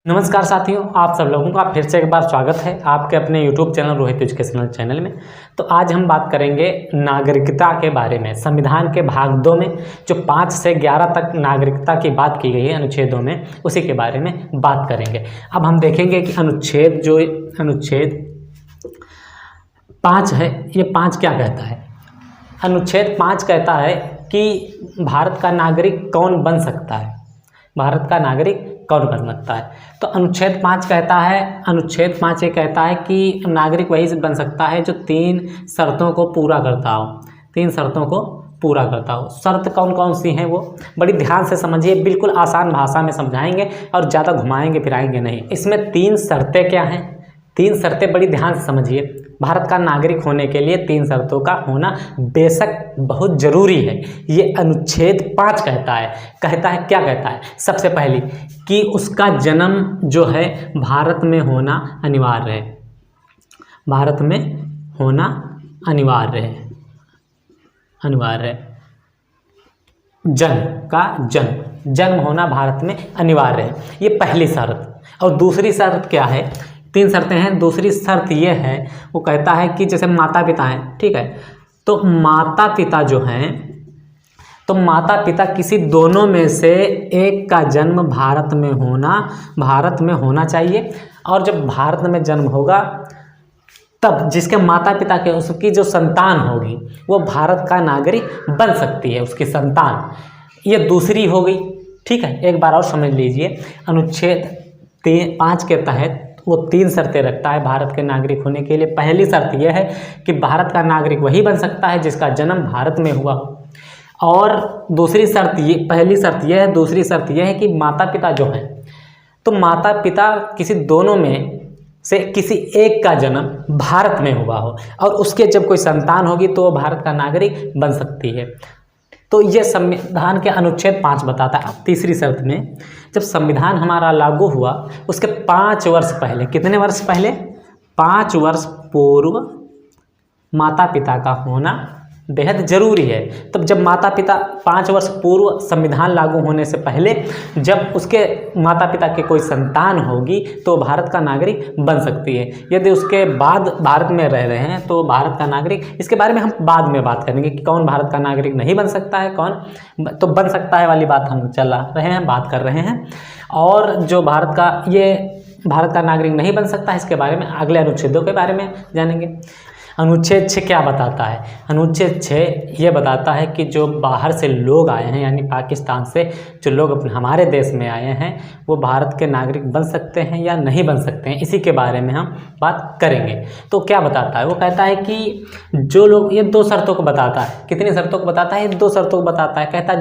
नमस्कार साथियों, आप सब लोगों का फिर से एक बार स्वागत है आपके अपने YouTube channel Rohit educational channel में। तो आज हम बात करेंगे नागरिकता के बारे में। संविधान के भाग 2 में जो 5 से 11 तक नागरिकता की बात की गई है अनुच्छेदों में, उसी के बारे में बात करेंगे। अब हम देखेंगे कि अनुच्छेद 5 है, ये 5 क्या कहता है। अनुच्छेद 5 कहता है कि भारत का नागरिक कौन बन सकता है, भारत का नागरिक कौन बन सकता है। तो अनुच्छेद 5 कहता है, अनुच्छेद 5 ये कहता है कि नागरिक वही बन सकता है जो 3 शर्तों को पूरा करता हो। 3 शर्तों को पूरा करता हो। शर्त कौन कौन सी हैं वो बड़ी ध्यान से समझिए, बिल्कुल आसान भाषा में समझाएंगे और ज़्यादा घुमाएंगे फिराएंगे नहीं। इसमें 3 शर्तें क्या हैं, 3 शर्तें बड़ी ध्यान से समझिए। भारत का नागरिक होने के लिए 3 शर्तों का होना बेशक बहुत ज़रूरी है, ये अनुच्छेद 5 कहता है। क्या कहता है? सबसे पहली कि उसका जन्म जो है भारत में होना अनिवार्य है, भारत में होना अनिवार्य है, जन्म होना भारत में अनिवार्य है, ये पहली शर्त। और दूसरी शर्त क्या है? 3 शर्तें हैं। दूसरी शर्त ये है, वो कहता है कि जैसे माता पिता हैं, ठीक है, तो माता पिता जो हैं, तो माता पिता किसी दोनों में से एक का जन्म भारत में होना चाहिए। और जब भारत में जन्म होगा तब जिसके माता पिता के उसकी जो संतान होगी वो भारत का नागरिक बन सकती है, उसकी संतान। ये दूसरी हो गई, ठीक है। एक बार और समझ लीजिए, अनुच्छेद 5 के तहत वो 3 शर्तें रखता है भारत के नागरिक होने के लिए। पहली शर्त यह है कि भारत का नागरिक वही बन सकता है जिसका जन्म भारत में हुआ हो। और दूसरी शर्त ये, पहली शर्त यह है, दूसरी शर्त यह है कि माता पिता जो हैं, तो माता पिता किसी दोनों में से किसी एक का जन्म भारत में हुआ हो और उसके जब कोई संतान होगी तो वो भारत का नागरिक बन सकती है। तो ये संविधान के अनुच्छेद 5 बताता है। अब तीसरी शर्त में, जब संविधान हमारा लागू हुआ उसके 5 वर्ष पहले, कितने वर्ष पहले? 5 वर्ष पूर्व माता पिता का होना बेहद ज़रूरी है। तब जब माता पिता 5 वर्ष पूर्व संविधान लागू होने से पहले जब उसके माता पिता के कोई संतान होगी तो भारत का नागरिक बन सकती है। यदि उसके बाद भारत में रह रहे हैं तो भारत का नागरिक, इसके बारे में हम बाद में बात करेंगे कि कौन भारत का नागरिक नहीं बन सकता है, कौन तो बन सकता है वाली बात हम बात कर रहे हैं। और जो भारत का नागरिक नहीं बन सकता है, इसके बारे में अगले अनुच्छेदों के बारे में जानेंगे। अनुच्छेद 6 क्या बताता है? अनुच्छेद 6 ये बताता है कि जो बाहर से लोग आए हैं, यानी पाकिस्तान से जो लोग हमारे देश में आए हैं, वो भारत के नागरिक बन सकते हैं या नहीं बन सकते हैं, इसी के बारे में हम बात करेंगे। तो क्या बताता है? वो कहता है कि जो लोग, ये 2 शर्तों को बताता है। कितनी शर्तों को बताता है? 2 शर्तों को बताता है। कहता है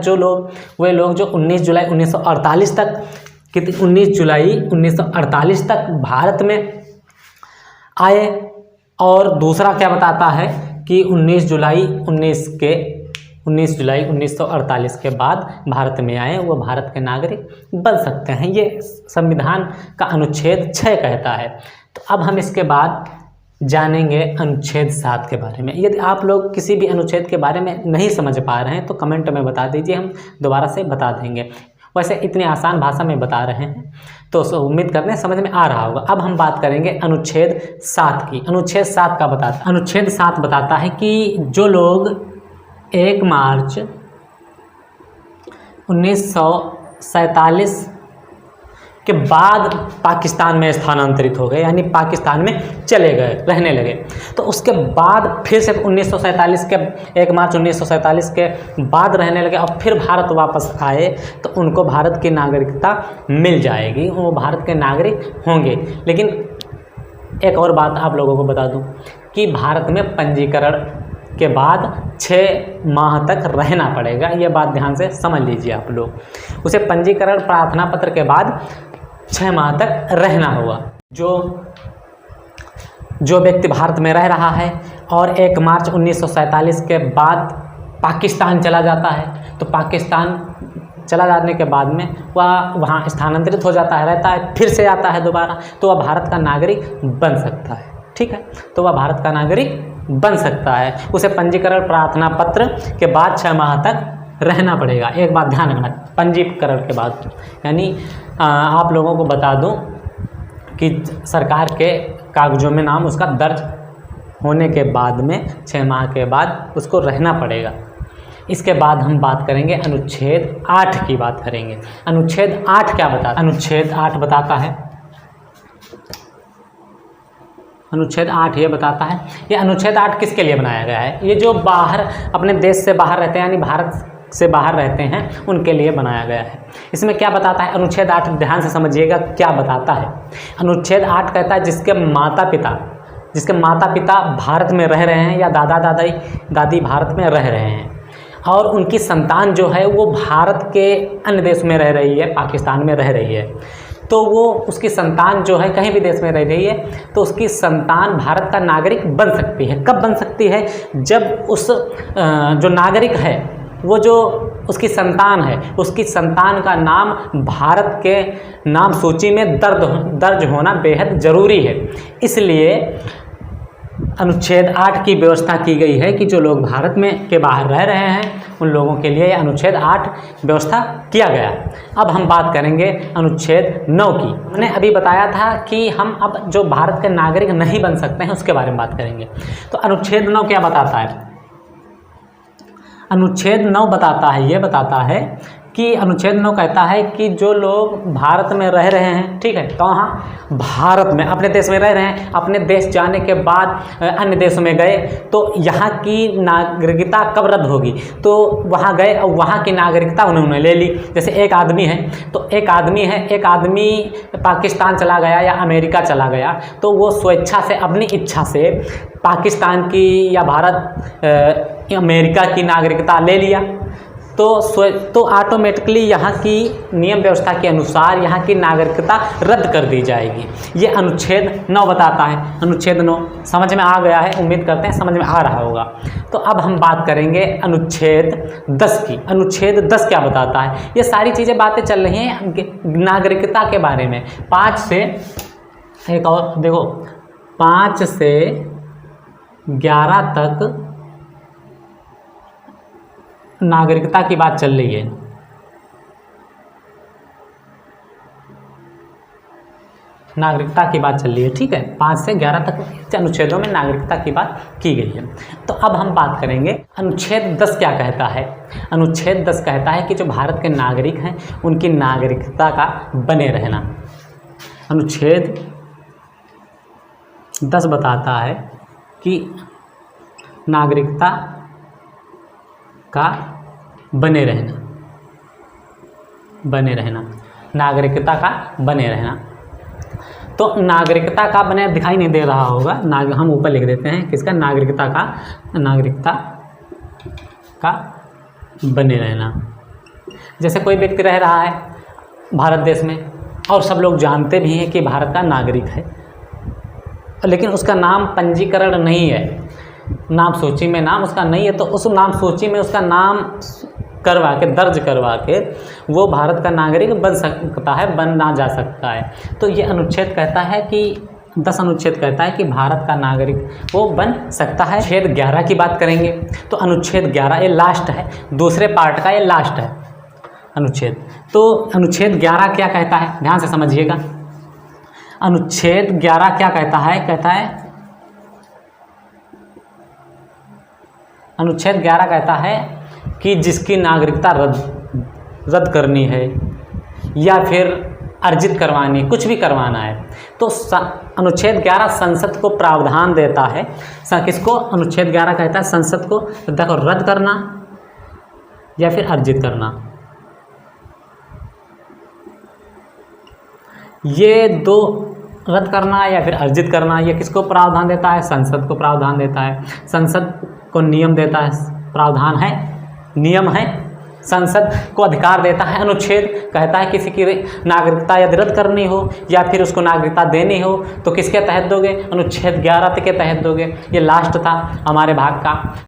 वे लोग जो 19 जुलाई 1948 तक 19 जुलाई 1948 तक भारत में आए। और दूसरा क्या बताता है कि 19 जुलाई 1948 के बाद भारत में आए, वो भारत के नागरिक बन सकते हैं। ये संविधान का अनुच्छेद 6 कहता है। तो अब हम इसके बाद जानेंगे अनुच्छेद 7 के बारे में। यदि आप लोग किसी भी अनुच्छेद के बारे में नहीं समझ पा रहे हैं तो कमेंट में बता दीजिए, हम दोबारा से बता देंगे। वैसे इतनी आसान भाषा में बता रहे हैं तो उम्मीद करते हैं समझ में आ रहा होगा। अब हम बात करेंगे अनुच्छेद 7 की। अनुच्छेद 7 बताता है कि जो लोग 1 मार्च 1947 के बाद पाकिस्तान में स्थानांतरित हो गए, यानी पाकिस्तान में चले गए, रहने लगे, तो उसके बाद फिर से 1947 के 1 मार्च 1947 के बाद रहने लगे और फिर भारत वापस आए, तो उनको भारत की नागरिकता मिल जाएगी, वो भारत के नागरिक होंगे। लेकिन एक और बात आप लोगों को बता दूं कि भारत में पंजीकरण के बाद 6 माह तक रहना पड़ेगा। ये बात ध्यान से समझ लीजिए आप लोग। उसे पंजीकरण प्रार्थना पत्र के बाद 6 माह तक रहना होगा। जो व्यक्ति भारत में रह रहा है और 1 मार्च 1947 के बाद पाकिस्तान चला जाता है, तो पाकिस्तान चला जाने के बाद में वह वहाँ स्थानांतरित हो जाता है, रहता है, फिर से आता है दोबारा, तो वह भारत का नागरिक बन सकता है। ठीक है, तो वह भारत का नागरिक बन सकता है। उसे पंजीकरण प्रार्थना पत्र के बाद 6 माह तक रहना पड़ेगा। एक बात ध्यान रखना, पंजीकरण के बाद, यानी आप लोगों को बता दूं कि सरकार के कागजों में नाम उसका दर्ज होने के बाद में 6 माह के बाद उसको रहना पड़ेगा। इसके बाद हम बात करेंगे अनुच्छेद 8 की बात करेंगे। अनुच्छेद 8 क्या बताता है? अनुच्छेद 8 बताता है, अनुच्छेद 8 ये बताता है, ये अनुच्छेद 8 किसके लिए बनाया गया है? ये जो बाहर अपने देश से बाहर रहते हैं, यानी भारत से बाहर रहते हैं, उनके लिए बनाया गया है। इसमें क्या बताता है अनुच्छेद 8? ध्यान से समझिएगा क्या बताता है। अनुच्छेद 8 कहता है जिसके माता पिता भारत में रह रहे हैं या दादी भारत में रह रहे हैं और उनकी संतान जो है वो भारत के अन्य देश में रह रही है, पाकिस्तान में रह रही है, तो वो उसकी संतान जो है कहीं भी देश में रह रही है तो उसकी संतान भारत का नागरिक बन सकती है। कब बन सकती है? जब उस जो नागरिक है वो जो उसकी संतान है, उसकी संतान का नाम भारत के नाम सूची में दर्ज होना बेहद ज़रूरी है। इसलिए अनुच्छेद 8 की व्यवस्था की गई है कि जो लोग भारत में के बाहर रह रहे हैं उन लोगों के लिए अनुच्छेद 8 व्यवस्था किया गया। अब हम बात करेंगे अनुच्छेद 9 की। मैंने अभी बताया था कि हम अब जो भारत के नागरिक नहीं बन सकते हैं उसके बारे में बात करेंगे। तो अनुच्छेद 9 क्या बताता है? अनुच्छेद 9 बताता है, ये बताता है कि अनुच्छेद 9 कहता है कि जो लोग भारत में रह रहे हैं, ठीक है, तो वहाँ भारत में अपने देश में रह रहे हैं, अपने देश जाने के बाद अन्य देशों में गए तो यहाँ की नागरिकता कब रद्द होगी? तो वहाँ गए और वहाँ की नागरिकता उन्होंने ले ली। जैसे एक आदमी है, एक आदमी पाकिस्तान चला गया या अमेरिका चला गया तो वो स्वेच्छा से, अपनी इच्छा से पाकिस्तान की या अमेरिका की नागरिकता ले लिया तो ऑटोमेटिकली यहाँ की नियम व्यवस्था के अनुसार यहाँ की नागरिकता रद्द कर दी जाएगी। ये अनुच्छेद 9 बताता है। अनुच्छेद 9 समझ में आ गया है, उम्मीद करते हैं समझ में आ रहा होगा। तो अब हम बात करेंगे अनुच्छेद 10 की। अनुच्छेद 10 क्या बताता है? ये सारी चीज़ें बातें चल रही हैं नागरिकता के बारे में। 5 से एक और देखो, 5 से 11 तक नागरिकता की बात चल रही है। नागरिकता की बात चल रही है, ठीक है। 5 से 11 तक अनुच्छेदों में नागरिकता की बात की गई है। तो अब हम बात करेंगे अनुच्छेद 10 क्या कहता है। अनुच्छेद 10 कहता है कि जो भारत के नागरिक हैं उनकी नागरिकता का बने रहना। अनुच्छेद 10 बताता है कि नागरिकता का बने रहना, नागरिकता का बने रहना। तो नागरिकता का बने दिखाई नहीं दे रहा होगा, हम ऊपर लिख देते हैं किसका? नागरिकता का बने रहना। जैसे कोई व्यक्ति रह रहा है भारत देश में और सब लोग जानते भी हैं कि भारत का नागरिक है, लेकिन उसका नाम पंजीकरण नहीं है, नाम सूची में नाम उसका नहीं है, तो उस नाम सूची में उसका नाम दर्ज करवा के वो भारत का नागरिक बन सकता है, बनना जा सकता है। तो ये अनुच्छेद कहता है कि 10 अनुच्छेद कहता है कि भारत का नागरिक वो बन सकता है। अनुच्छेद 11 की बात करेंगे तो अनुच्छेद 11 ये लास्ट है, दूसरे पार्ट का ये लास्ट है अनुच्छेद। तो अनुच्छेद 11 क्या कहता है? ध्यान से समझिएगा। अनुच्छेद 11 क्या कहता है? अनुच्छेद 11 कहता है कि जिसकी नागरिकता रद्द करनी है या फिर अर्जित करवानी, कुछ भी करवाना है, तो अनुच्छेद 11 संसद को प्रावधान देता है। किसको? अनुच्छेद 11 कहता है संसद को देखो रद्द करना या फिर अर्जित करना। ये दो, रद्द करना या फिर अर्जित करना, ये किसको प्रावधान देता है? संसद को प्रावधान देता है। संसद को नियम देता है, प्रावधान है, नियम है, संसद को अधिकार देता है। अनुच्छेद कहता है किसी की नागरिकता यदि रद्द करनी हो या फिर उसको नागरिकता देनी हो तो किसके तहत दोगे? अनुच्छेद 11 के तहत दोगे। ये लास्ट था हमारे भाग का।